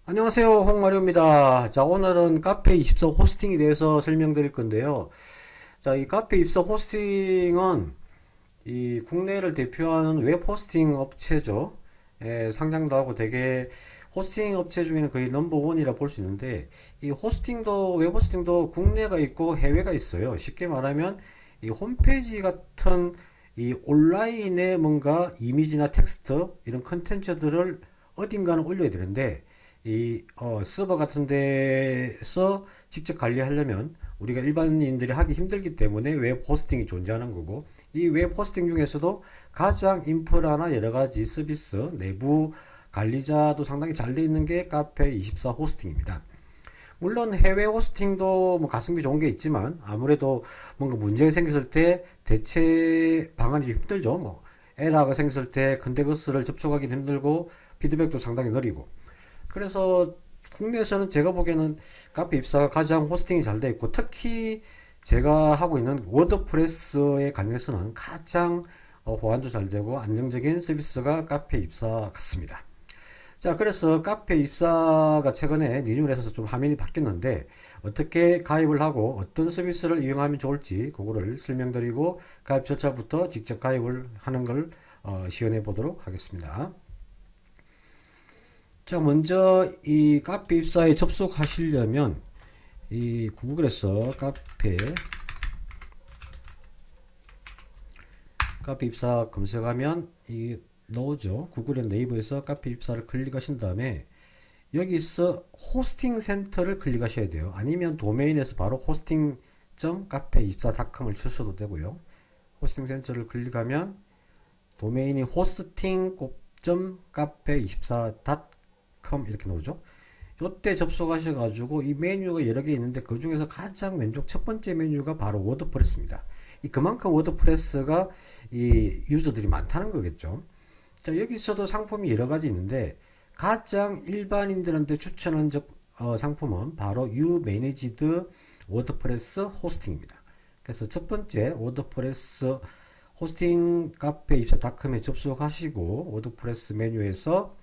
안녕하세요, 홍마리오입니다. 자, 오늘은 카페24 호스팅에 대해서 설명드릴 건데요. 자, 이 카페24 호스팅은 이 국내를 대표하는 웹 호스팅 업체죠. 상장도 하고 되게 호스팅 업체 중에는 거의 넘버원이라 볼 수 있는데, 이 호스팅도, 웹 호스팅도 국내가 있고 해외가 있어요. 쉽게 말하면 이 홈페이지 같은 이 온라인에 뭔가 이미지나 텍스트, 이런 컨텐츠들을 어딘가는 올려야 되는데, 서버 같은 데서 직접 관리하려면 우리가 일반인들이 하기 힘들기 때문에 웹 호스팅이 존재하는 거고, 이 웹 호스팅 중에서도 가장 인프라나 여러 가지 서비스 내부 관리자도 상당히 잘 돼 있는 게 카페24 호스팅입니다. 물론 해외 호스팅도 뭐 가성비 좋은 게 있지만 아무래도 뭔가 문제가 생겼을 때 대체 방안이 힘들죠. 뭐 에러가 생겼을 때 컨텍스트를 접촉하기는 힘들고 피드백도 상당히 느리고, 그래서 국내에서는 제가 보기에는 카페 입사가 가장 호스팅이 잘 돼 있고, 특히 제가 하고 있는 워드프레스에 관해서는 가장 호환도 잘 되고 안정적인 서비스가 카페 입사 같습니다. 자, 그래서 카페 입사가 최근에 리뉴얼해서 좀 화면이 바뀌었는데 어떻게 가입을 하고 어떤 서비스를 이용하면 좋을지 그거를 설명드리고, 가입 절차부터 직접 가입을 하는 걸 시연해 보도록 하겠습니다. 자, 먼저 이 카페 입사에 접속하시려면 이 구글에서 카페 입사 검색하면 이 나오죠. 구글의 네이버에서 카페 입사를 클릭하신 다음에 여기서 호스팅 센터를 클릭하셔야 돼요. 아니면 도메인에서 바로 hosting.cafe24.com을 치셔도 되고요. 호스팅 센터를 클릭하면 도메인이 hosting.cafe24.com 이렇게 나오죠. 이때 접속하셔가지고 이 메뉴가 여러 개 있는데 그 중에서 가장 왼쪽 첫 번째 메뉴가 바로 워드프레스입니다. 그만큼 워드프레스가 이 유저들이 많다는 거겠죠. 자, 여기서도 상품이 여러 가지 있는데 가장 일반인들한테 추천한 상품은 바로 You Managed WordPress 호스팅입니다. 그래서 첫 번째 워드프레스 호스팅 카페24.com에 접속하시고 워드프레스 메뉴에서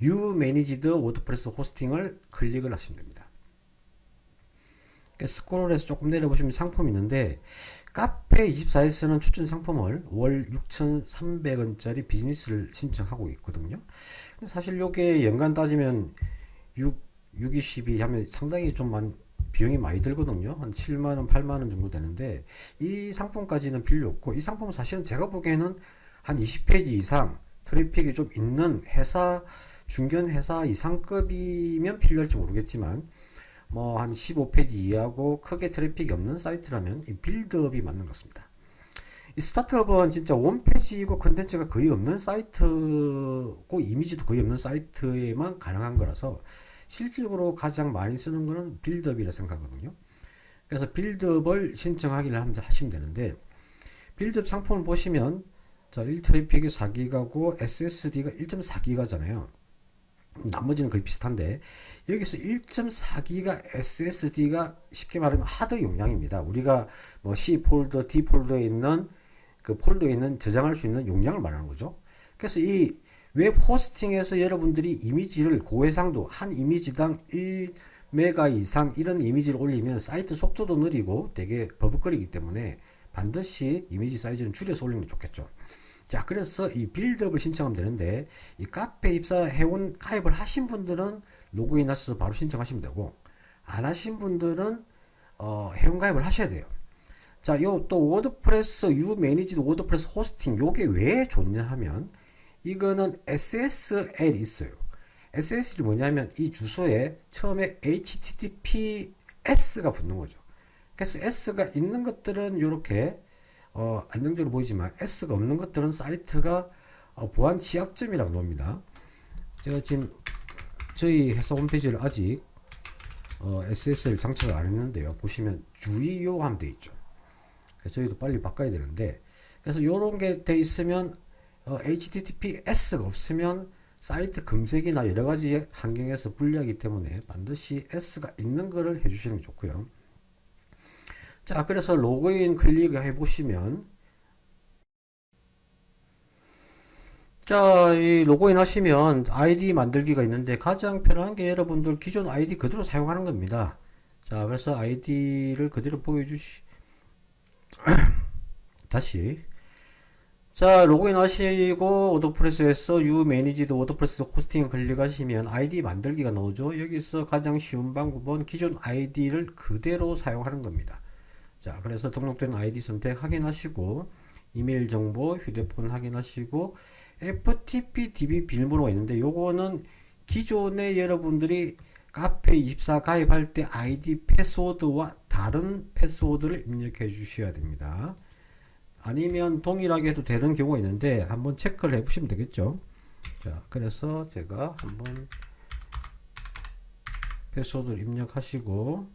You Managed WordPress 호스팅을 클릭을 하시면 됩니다. 스크롤해서 조금 내려보시면 상품이 있는데, 카페24에서는 추천 상품을 월 6,300원짜리 비즈니스를 신청하고 있거든요. 사실 요게 연간 따지면 6, 2, 12 하면 상당히 좀 비용이 많이 들거든요. 한 7만원, 8만원 정도 되는데, 이 상품까지는 필요 없고, 이 상품은 사실은 제가 보기에는 한 20페이지 이상 트래픽이 좀 있는 회사, 중견 회사 이상급이면 필요할지 모르겠지만, 뭐 한 15페이지 이하고 크게 트래픽이 없는 사이트라면 이 빌드업이 맞는 것 같습니다. 이 스타트업은 진짜 홈페이지고 컨텐츠가 거의 없는 사이트고 이미지도 거의 없는 사이트에만 가능한 거라서 실질적으로 가장 많이 쓰는 거는 빌드업이라 생각하거든요. 그래서 빌드업을 신청하기를 하시면 되는데, 빌드업 상품을 보시면 자, 1트래픽이 4기가고 SSD가 1.4기가잖아요. 나머지는 거의 비슷한데 여기서 1.4기가 SSD가 쉽게 말하면 하드 용량입니다. 우리가 뭐 C 폴더, D 폴더에 있는 그 폴더에 있는 저장할 수 있는 용량을 말하는 거죠. 그래서 이 웹 호스팅에서 여러분들이 이미지를 고해상도 한 이미지당 1메가 이상 이런 이미지를 올리면 사이트 속도도 느리고 되게 버벅거리기 때문에 반드시 이미지 사이즈는 줄여서 올리는 게 좋겠죠. 자, 그래서 이 빌드업을 신청하면 되는데, 이 카페 입사 회원 가입을 하신 분들은 로그인 하셔서 바로 신청하시면 되고, 안 하신 분들은 회원 가입을 하셔야 돼요. 자, 요 또 워드프레스 U 매니지드 워드프레스 호스팅 요게 왜 좋냐 하면 이거는 SSL이 있어요. SSL이 뭐냐면 이 주소에 처음에 HTTPS가 붙는 거죠. 그래서 S가 있는 것들은 이렇게 안정적으로 보이지만 S가 없는 것들은 사이트가 보안 취약점이라고 나옵니다. 제가 지금 저희 회사 홈페이지를 아직 SSL 장착을 안 했는데요. 보시면 주의요 하면 돼 있죠. 저희도 빨리 바꿔야 되는데, 그래서 이런 게 돼 있으면 HTTPS가 없으면 사이트 검색이나 여러 가지 환경에서 불리하기 때문에 반드시 S가 있는 거를 해주시는 게 좋고요. 자, 그래서 로그인 클릭해 보시면 자, 이 로그인 하시면 아이디 만들기가 있는데 가장 편한 게 여러분들 기존 아이디 그대로 사용하는 겁니다. 자, 그래서 아이디를 그대로 다시. 자, 로그인 하시고 워드프레스에서 You Managed 워드프레스 호스팅 클릭하시면 아이디 만들기가 나오죠. 여기서 가장 쉬운 방법은 기존 아이디를 그대로 사용하는 겁니다. 자, 그래서 등록된 아이디 선택 확인하시고 이메일 정보, 휴대폰 확인하시고 FTP DB 비밀번호가 있는데 요거는 기존에 여러분들이 카페24 가입할 때 아이디 패스워드와 다른 패스워드를 입력해 주셔야 됩니다. 아니면 동일하게 해도 되는 경우가 있는데 한번 체크를 해 보시면 되겠죠. 자, 그래서 제가 한번 패스워드를 입력하시고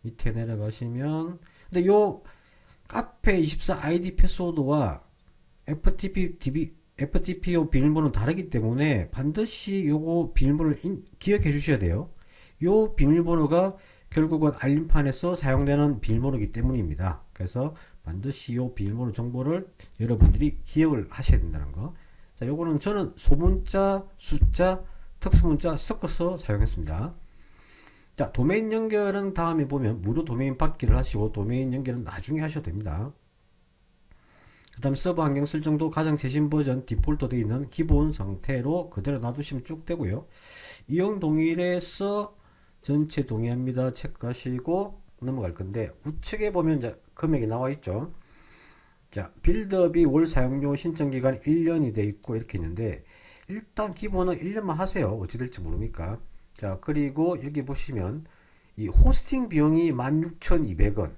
밑에 내려가시면 근데 요 카페24 아이디 패스워드와 FTPO 비밀번호는 다르기 때문에 반드시 요거 비밀번호를 기억해 주셔야 돼요. 요 비밀번호가 결국은 알림판에서 사용되는 비밀번호이기 때문입니다. 그래서 반드시 요 비밀번호 정보를 여러분들이 기억을 하셔야 된다는 거. 자, 요거는 저는 소문자, 숫자, 특수문자 섞어서 사용했습니다. 자, 도메인 연결은 다음에 보면 무료 도메인 받기를 하시고 도메인 연결은 나중에 하셔도 됩니다. 그 다음 서버 환경 설정도 가장 최신 버전 디폴트 되어 있는 기본 상태로 그대로 놔두시면 쭉 되고요. 이용 동일해서 전체 동의합니다. 체크하시고 넘어갈 건데 우측에 보면 이제 금액이 나와 있죠. 자, 빌드업이 월 사용료 신청 기간 1년이 되어 있고 이렇게 있는데 일단 기본은 1년만 하세요. 어찌 될지 모르니까. 자, 그리고 여기 보시면 이 호스팅 비용이 16,200원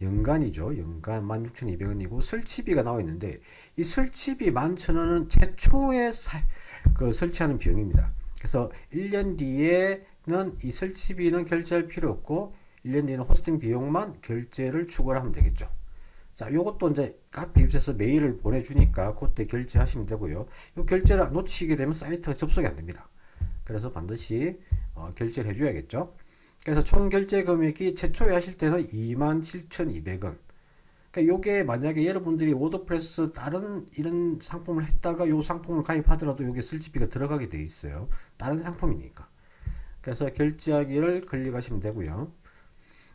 연간이죠. 연간 16,200원이고 설치비가 나와 있는데 이 설치비 11,000원은 최초에 설치하는 비용입니다. 그래서 1년 뒤에는 이 설치비는 결제할 필요 없고 1년 뒤에는 호스팅 비용만 결제를 추가를 하면 되겠죠. 자, 요것도 이제 카페 입사해서 메일을 보내주니까 그때 결제하시면 되고요. 요 결제를 놓치게 되면 사이트가 접속이 안 됩니다. 그래서 반드시 결제를 해줘야겠죠. 그래서 총 결제 금액이 최초에 하실 때는 27,200원. 그러니까 요게 만약에 여러분들이 워드프레스 다른 이런 상품을 했다가 요 상품을 가입하더라도 요게 설치비가 들어가게 돼 있어요. 다른 상품이니까. 그래서 결제하기를 클릭하시면 되고요.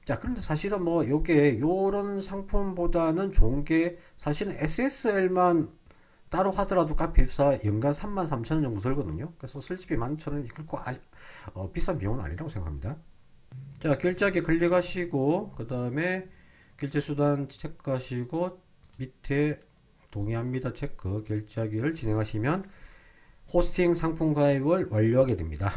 자, 그런데 사실은 뭐 요게 요런 상품보다는 좋은 게 사실은 SSL만 따로 하더라도 카페24 연간 33,000원 정도 들거든요. 그래서 설치비 11,000원이 그렇고 비싼 비용은 아니라고 생각합니다. 자, 결제하기 클릭하시고 그 다음에 결제수단 체크하시고 밑에 동의합니다 체크 결제하기를 진행하시면 호스팅 상품 가입을 완료하게 됩니다.